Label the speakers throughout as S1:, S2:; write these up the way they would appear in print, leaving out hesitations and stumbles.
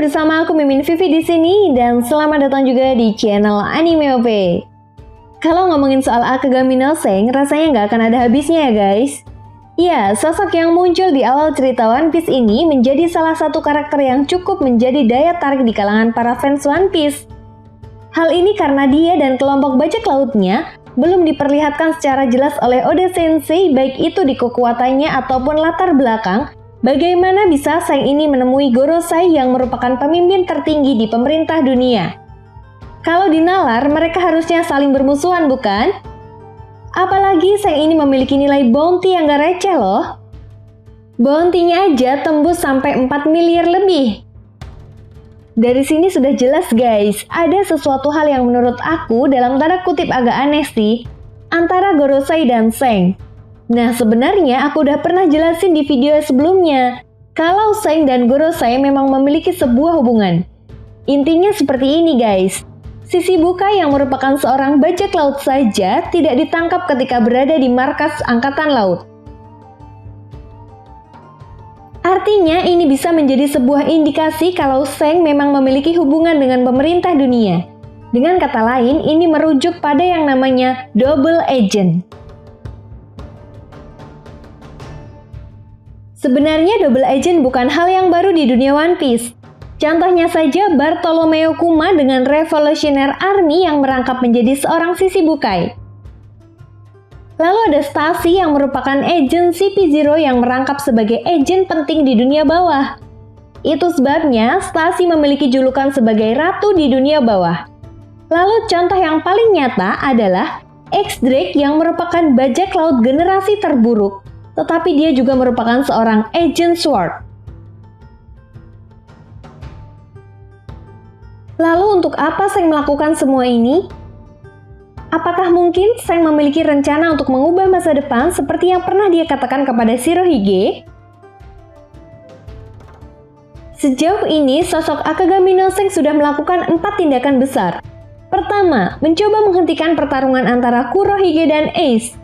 S1: bersama aku Mimin Vivi di sini dan selamat datang juga di channel Anime OP. Kalau ngomongin soal Akagami no Sen, rasanya nggak akan ada habisnya ya guys. Ya, sosok yang muncul di awal cerita One Piece ini menjadi salah satu karakter yang cukup menjadi daya tarik di kalangan para fans One Piece. Hal ini karena dia dan kelompok bajak lautnya belum diperlihatkan secara jelas oleh Oda Sensei, baik itu di kekuatannya ataupun latar belakang. Bagaimana bisa Seng ini menemui Gorosei yang merupakan pemimpin tertinggi di pemerintah dunia? Kalau dinalar, mereka harusnya saling bermusuhan, bukan? Apalagi Seng ini memiliki nilai bounty yang gak receh loh. Bounty-nya aja tembus sampai 4 miliar lebih. Dari sini sudah jelas guys, ada sesuatu hal yang menurut aku dalam tanda kutip agak aneh sih, antara Gorosei dan Seng. Nah, sebenarnya aku udah pernah jelasin di video sebelumnya, kalau Seng dan Gorosei memang memiliki sebuah hubungan. Intinya seperti ini guys, Sisi Bukai yang merupakan seorang bajak laut saja tidak ditangkap ketika berada di markas Angkatan Laut. Artinya ini bisa menjadi sebuah indikasi kalau Seng memang memiliki hubungan dengan pemerintah dunia. Dengan kata lain, ini merujuk pada yang namanya double agent. Sebenarnya double agent bukan hal yang baru di dunia One Piece. Contohnya saja Bartolomeo Kuma dengan Revolutionary Army yang merangkap menjadi seorang Sisi Bukai. Lalu ada Stacy yang merupakan agen CP0 yang merangkap sebagai agen penting di dunia bawah. Itu sebabnya Stacy memiliki julukan sebagai Ratu di dunia bawah. Lalu contoh yang paling nyata adalah X-Drake yang merupakan bajak laut generasi terburuk. Tetapi dia juga merupakan seorang agent SWORD. Lalu untuk apa Seng melakukan semua ini? Apakah mungkin Seng memiliki rencana untuk mengubah masa depan seperti yang pernah dia katakan kepada Shirohige? Sejauh ini, sosok Akagami no Seng sudah melakukan 4 tindakan besar. Pertama, mencoba menghentikan pertarungan antara Kurohige dan Ace,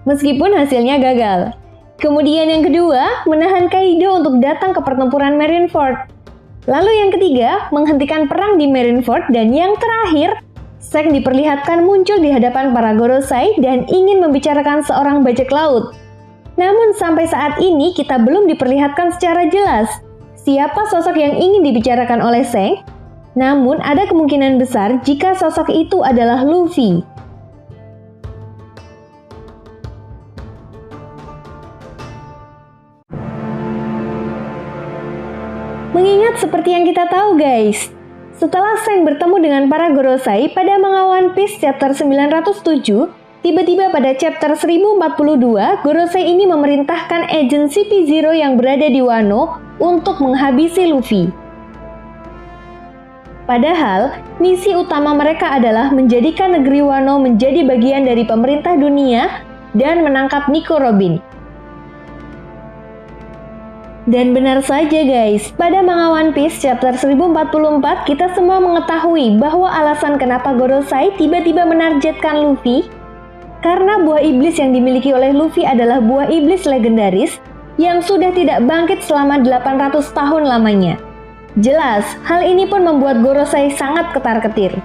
S1: meskipun hasilnya gagal. Kemudian yang kedua, menahan Kaido untuk datang ke pertempuran Marineford. Lalu yang ketiga, menghentikan perang di Marineford. Dan yang terakhir, Seng diperlihatkan muncul di hadapan para Gorosei dan ingin membicarakan seorang bajak laut. Namun sampai saat ini kita belum diperlihatkan secara jelas siapa sosok yang ingin dibicarakan oleh Seng. Namun ada kemungkinan besar jika sosok itu adalah Luffy. Mengingat seperti yang kita tahu guys, setelah Seng bertemu dengan para Gorosei pada manga One Piece chapter 907, tiba-tiba pada chapter 1042, Gorosei ini memerintahkan agen CP0 yang berada di Wano untuk menghabisi Luffy. Padahal, misi utama mereka adalah menjadikan negeri Wano menjadi bagian dari pemerintah dunia dan menangkap Nico Robin. Dan benar saja guys, pada manga One Piece chapter 1044 kita semua mengetahui bahwa alasan kenapa Gorosei tiba-tiba menargetkan Luffy karena buah iblis yang dimiliki oleh Luffy adalah buah iblis legendaris yang sudah tidak bangkit selama 800 tahun lamanya. Jelas, hal ini pun membuat Gorosei sangat ketar-ketir.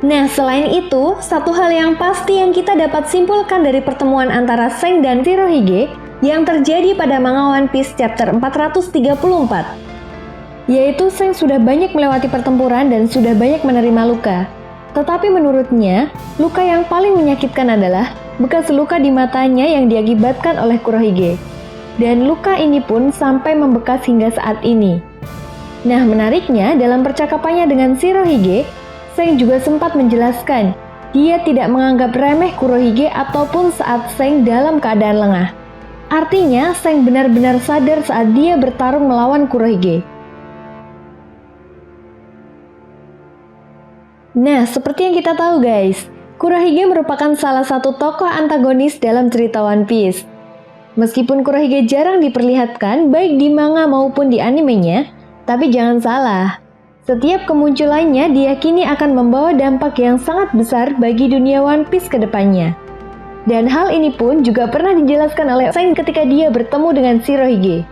S1: Nah, selain itu, satu hal yang pasti yang kita dapat simpulkan dari pertemuan antara Seng dan Shirohige yang terjadi pada manga One Piece chapter 434, yaitu Seng sudah banyak melewati pertempuran dan sudah banyak menerima luka. Tetapi menurutnya, luka yang paling menyakitkan adalah bekas luka di matanya yang diakibatkan oleh Kurohige. Dan luka ini pun sampai membekas hingga saat ini. Nah, menariknya dalam percakapannya dengan Shirohige, Seng juga sempat menjelaskan, dia tidak menganggap remeh Kurohige ataupun saat Seng dalam keadaan lengah. Artinya, Seng benar-benar sadar saat dia bertarung melawan Kurohige. Nah, seperti yang kita tahu guys, Kurohige merupakan salah satu tokoh antagonis dalam cerita One Piece. Meskipun Kurohige jarang diperlihatkan baik di manga maupun di animenya, tapi jangan salah, setiap kemunculannya diyakini akan membawa dampak yang sangat besar bagi dunia One Piece ke depannya. Dan hal ini pun juga pernah dijelaskan oleh Seng ketika dia bertemu dengan Shirohige.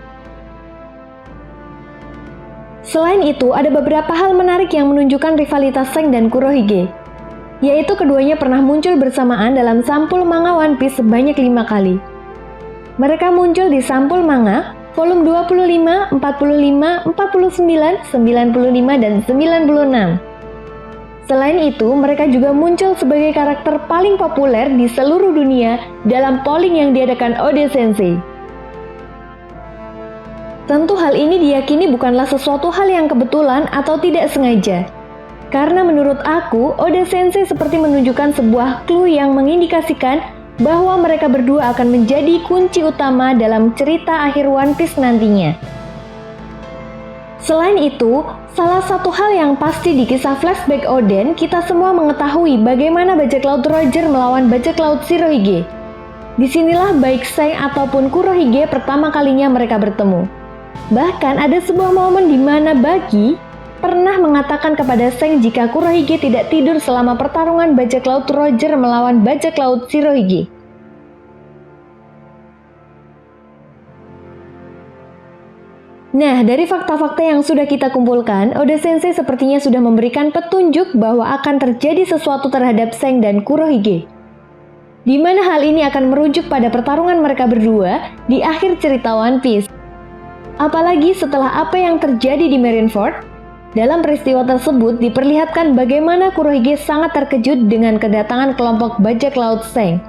S1: Selain itu, ada beberapa hal menarik yang menunjukkan rivalitas Seng dan Kurohige, yaitu keduanya pernah muncul bersamaan dalam sampul manga One Piece sebanyak 5 kali. Mereka muncul di sampul manga volume 25, 45, 49, 95, dan 96. Selain itu, mereka juga muncul sebagai karakter paling populer di seluruh dunia dalam polling yang diadakan Oda Sensei. Tentu hal ini diyakini bukanlah sesuatu hal yang kebetulan atau tidak sengaja. Karena menurut aku, Oda Sensei seperti menunjukkan sebuah clue yang mengindikasikan bahwa mereka berdua akan menjadi kunci utama dalam cerita akhir One Piece nantinya. Selain itu, salah satu hal yang pasti di kisah flashback Oden, kita semua mengetahui bagaimana bajak laut Roger melawan bajak laut Shirohige. Disinilah baik Seng ataupun Kurohige pertama kalinya mereka bertemu. Bahkan ada sebuah momen di mana Buggy pernah mengatakan kepada Seng jika Kurohige tidak tidur selama pertarungan bajak laut Roger melawan bajak laut Shirohige. Nah, dari fakta-fakta yang sudah kita kumpulkan, Oda Sensei sepertinya sudah memberikan petunjuk bahwa akan terjadi sesuatu terhadap Seng dan Kurohige, di mana hal ini akan merujuk pada pertarungan mereka berdua di akhir cerita One Piece. Apalagi setelah apa yang terjadi di Marineford, dalam peristiwa tersebut diperlihatkan bagaimana Kurohige sangat terkejut dengan kedatangan kelompok bajak laut Seng.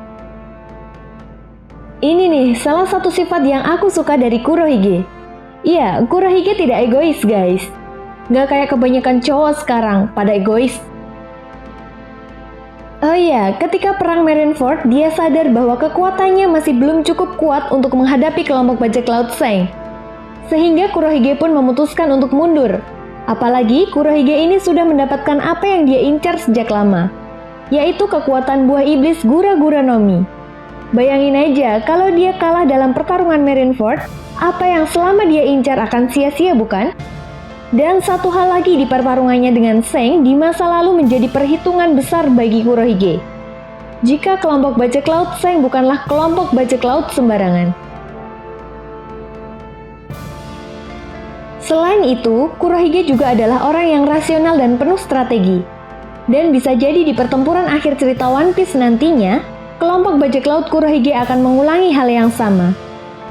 S1: Ini nih, salah satu sifat yang aku suka dari Kurohige. Iya, Kurohige tidak egois guys. Gak kayak kebanyakan cowok sekarang, pada egois. Oh iya, ketika perang Marineford, dia sadar bahwa kekuatannya masih belum cukup kuat untuk menghadapi kelompok bajak laut Seng. Sehingga Kurohige pun memutuskan untuk mundur. Apalagi Kurohige ini sudah mendapatkan apa yang dia incar sejak lama, yaitu kekuatan buah iblis Gura-Gura no Mi. Bayangin aja, kalau dia kalah dalam pertarungan Marineford, apa yang selama dia incar akan sia-sia bukan? Dan satu hal lagi di pertarungannya dengan Seng di masa lalu menjadi perhitungan besar bagi Kurohige. Jika kelompok bajak laut Seng bukanlah kelompok bajak laut sembarangan. Selain itu, Kurohige juga adalah orang yang rasional dan penuh strategi. Dan bisa jadi di pertempuran akhir cerita One Piece nantinya, kelompok bajak laut Kurohige akan mengulangi hal yang sama.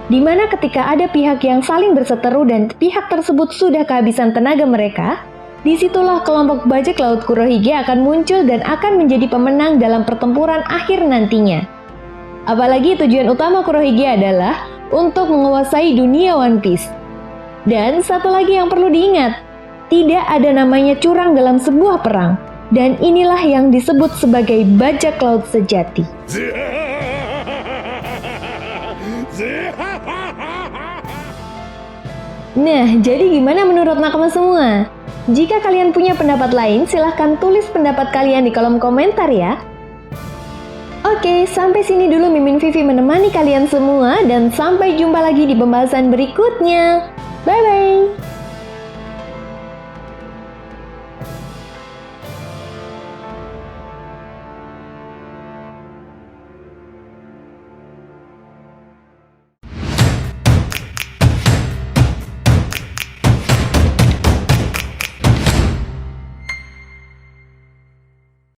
S1: Di mana ketika ada pihak yang saling berseteru dan pihak tersebut sudah kehabisan tenaga mereka, disitulah kelompok bajak laut Kurohige akan muncul dan akan menjadi pemenang dalam pertempuran akhir nantinya. Apalagi tujuan utama Kurohige adalah untuk menguasai dunia One Piece. Dan satu lagi yang perlu diingat, tidak ada namanya curang dalam sebuah perang. Dan inilah yang disebut sebagai bajak laut sejati. Nah, jadi gimana menurut nakama semua? Jika kalian punya pendapat lain, silahkan tulis pendapat kalian di kolom komentar ya. Oke, sampai sini dulu Mimin Vivi menemani kalian semua, dan sampai jumpa lagi di pembahasan berikutnya. Bye-bye!